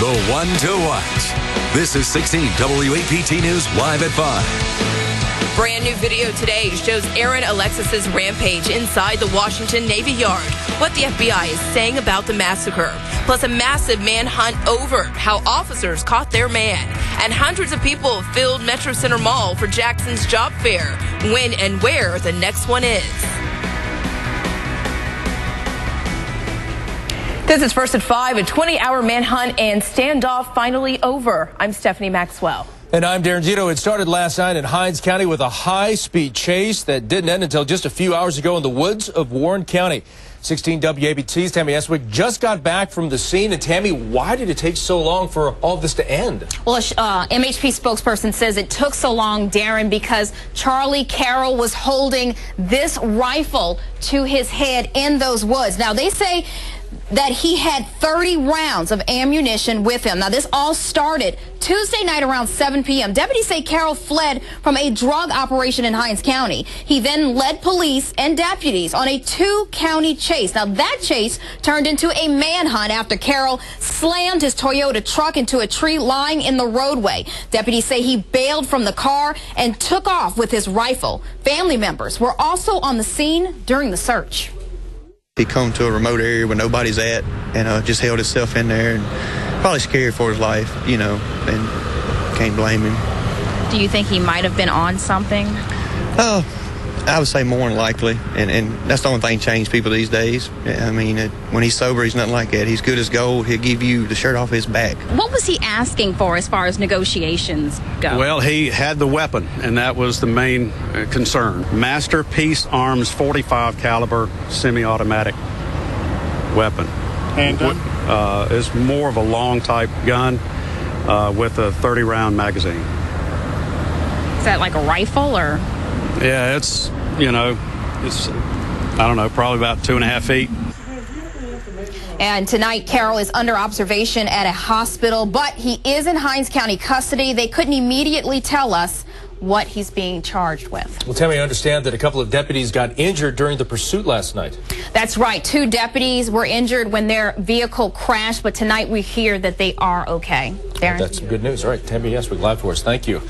the one to watch. This is 16 WAPT News live at 5. Brand new video today shows Aaron Alexis's rampage inside the Washington Navy Yard. What the FBI is saying about the massacre. Plus a massive manhunt over how officers caught their man. And hundreds of people filled Metro Center Mall for Jackson's job fair. When and where the next one is. This is First at 5, a 20-hour manhunt and standoff finally over. I'm Stephanie Maxwell. And I'm Darren Zito. It started last night in Hinds County with a high-speed chase that didn't end until just a few hours ago in the woods of Warren County. 16 WAPT's Tammy Eswick just got back from the scene. And Tammy, why did it take so long for all of this to end? Well, MHP spokesperson says it took so long, Darren, because Charlie Carroll was holding this rifle to his head in those woods. Now, they say that he had 30 rounds of ammunition with him. Now, this all started Tuesday night around 7 p.m. Deputies say Carroll fled from a drug operation in Hinds County. He then led police and deputies on a two-county chase. Now, that chase turned into a manhunt after Carroll slammed his Toyota truck into a tree lying in the roadway. Deputies say he bailed from the car and took off with his rifle. Family members were also on the scene during the search. He come to a remote area where nobody's at and just held himself in there and probably scared for his life, you know, and can't blame him. Do you think he might have been on something? Oh, I would say more than likely, and that's the only thing changed people these days. I mean, when he's sober, he's nothing like that. He's good as gold. He'll give you the shirt off his back. What was he asking for as far as negotiations go? Well, he had the weapon, and that was the main concern. Masterpiece Arms 45 caliber semi-automatic weapon. And it's more of a long type gun with a 30-round magazine. Is that like a rifle or? Yeah, it's, you know, it's, I don't know, probably about 2.5 feet. And tonight, Carroll is under observation at a hospital, but he is in Hinds County custody. They couldn't immediately tell us what he's being charged with. Well, Tammy, I understand that a couple of deputies got injured during the pursuit last night. That's right. 2 deputies were injured when their vehicle crashed, but tonight we hear that they are okay. Darren? That's some good news. All right, Tammy Eswick live for us. Thank you.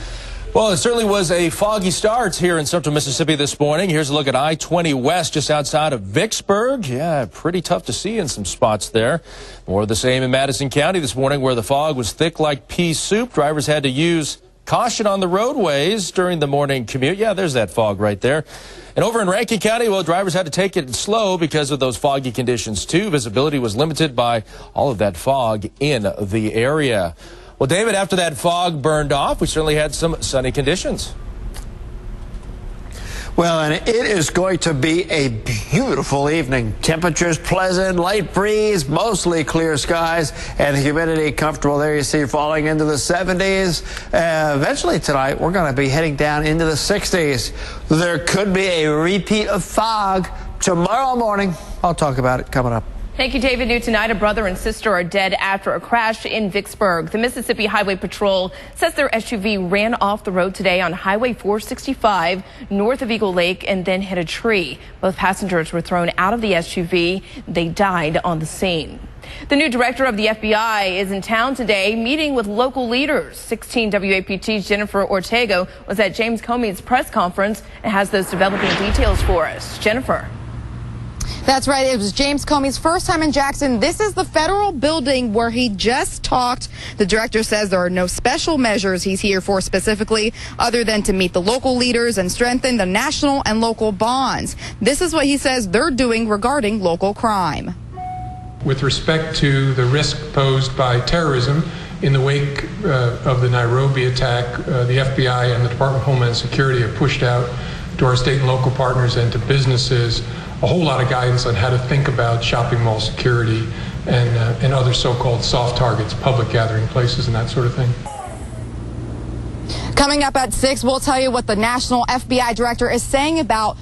Well, it certainly was a foggy start here in central Mississippi this morning. Here's a look at I-20 West just outside of Vicksburg. Yeah, pretty tough to see in some spots there. More of the same in Madison County this morning where the fog was thick like pea soup. Drivers had to use caution on the roadways during the morning commute. Yeah, there's that fog right there. And over in Rankin County, well, drivers had to take it slow because of those foggy conditions, too. Visibility was limited by all of that fog in the area. Well, David, after that fog burned off, we certainly had some sunny conditions. Well, and it is going to be a beautiful evening. Temperatures pleasant, light breeze, mostly clear skies, and the humidity comfortable there. You see falling into the 70s. Eventually tonight, we're going to be heading down into the 60s. There could be a repeat of fog tomorrow morning. I'll talk about it coming up. Thank you, David. New tonight, a brother and sister are dead after a crash in Vicksburg. The Mississippi Highway Patrol says their SUV ran off the road today on Highway 465 north of Eagle Lake and then hit a tree. Both passengers were thrown out of the SUV. They died on the scene. The new director of the FBI is in town today meeting with local leaders. 16 WAPT's Jennifer Ortega was at James Comey's press conference and has those developing details for us. Jennifer. That's right. It was James Comey's first time in Jackson. This is the federal building where he just talked. The director says there are no special measures he's here for specifically other than to meet the local leaders and strengthen the national and local bonds. This is what he says they're doing regarding local crime. With respect to the risk posed by terrorism in the wake of the Nairobi attack, the FBI and the Department of Homeland Security have pushed out to our state and local partners and to businesses a whole lot of guidance on how to think about shopping mall security and other so-called soft targets, public gathering places and that sort of thing. Coming up at 6, we'll tell you what the National FBI Director is saying about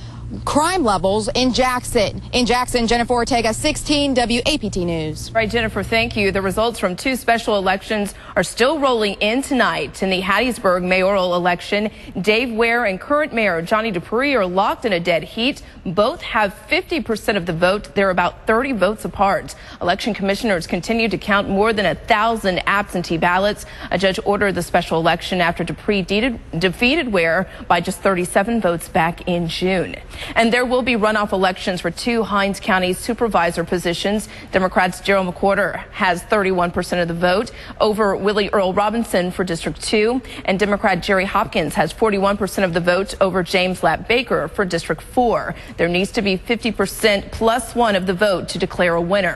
crime levels in Jackson. In Jackson, Jennifer Ortega, 16 WAPT News. Right, Jennifer, thank you. The results from 2 special elections are still rolling in tonight. In the Hattiesburg mayoral election, Dave Ware and current mayor Johnny Dupree are locked in a dead heat. Both have 50% of the vote. They're about 30 votes apart. Election commissioners continue to count more than 1,000 absentee ballots. A judge ordered the special election after Dupree defeated Ware by just 37 votes back in June. And there will be runoff elections for 2 Hinds County supervisor positions. Democrats Gerald McWhorter has 31% of the vote over Willie Earl Robinson for District 2. And Democrat Jerry Hopkins has 41% of the vote over James Lapp Baker for District 4. There needs to be 50% plus 1 of the vote to declare a winner.